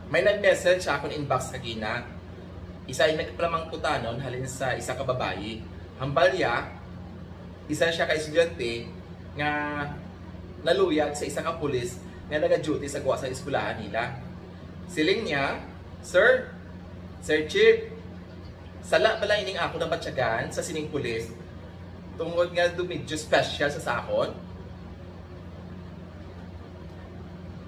May nag-message sa akong inbox kagina. Isa ay nagplamang putanon halin sa isa ka babayi. Hambalya, isa siya ka estudyante nga naluyag sa isa ka pulis nga naga-duty sa kuwa sa eskwelahan nila. Siling niya, Sir Chief, sala bala ining ako na batyagan sa sining pulis tungod nga dumidyo special sa sakon.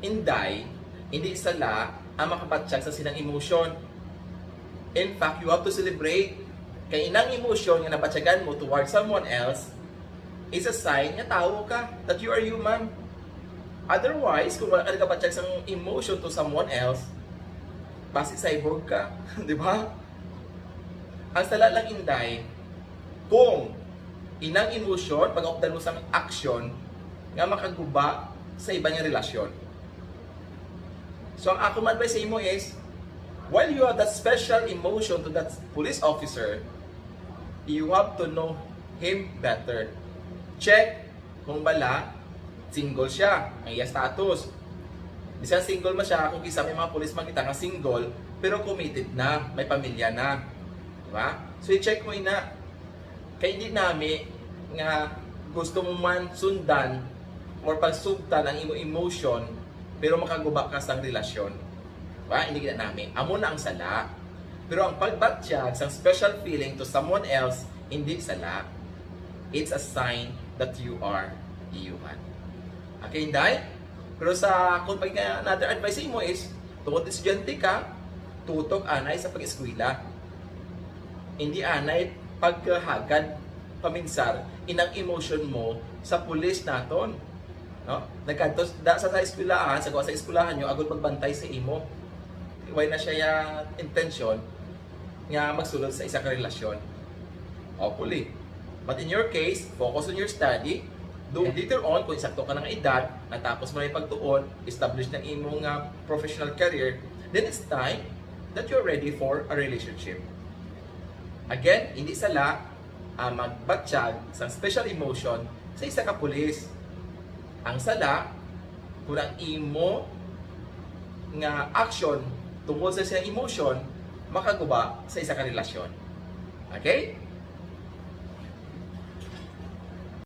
Inday, hindi sala ang makabatsyag sa sinang emotion. In fact, you have to celebrate. Kaya inang emotion nga nabatyagan mo towards someone else is a sign nga tao ka, that you are human. Otherwise, kung wala ka nagabatsyag sa emotion to someone else, basi cyborg ka. Di ba? Ang sala lang, Inday, kung inang emotion, pag-optan mo sa action, nga makaguba sa iba niyang relasyon. So, ang ako ma-advise sa imo is, while you have that special emotion to that police officer, you have to know him better. Check kung bala, single siya, ang iya status. Bisan single man siya, kung isa may mga police makita nga single, pero committed na, may pamilya na. Diba? So, i-check mo ina. Kaya hindi nami nga gusto mo man sundan or pagsugtan ang imo emotion, pero makaguba ka sa relasyon. Diba? Hindi kita namin. Amo na ang sala. Pero ang pagbatsyag sa special feeling to someone else, hindi sala. It's a sign that you are human. Okay, Inday? Pero sa kung pag another advice mo is, tungkol estudyante ka, tutok anay sa pag-eskwela. Hindi anay pagkahagad paminsar inang emotion mo sa pulis naton. No? Nagkantos da sa eskwelahan, sa eskwelahan nyo, agad magbantay sa imo. Why na siya yung intention nga magsulod sa isa ka relasyon. Hopefully. But in your case, focus on your study. Later on, kung isakto ka ng edad, natapos mo na yung pagtuon, establish na imong professional career, then it's time that you're ready for a relationship. Again, hindi sala magbatsyag sa special emotion sa isa ka pulis. Ang sala, kung ang imo nga action tungkol sa isang emotion, makaguba sa isa ka relasyon. Okay?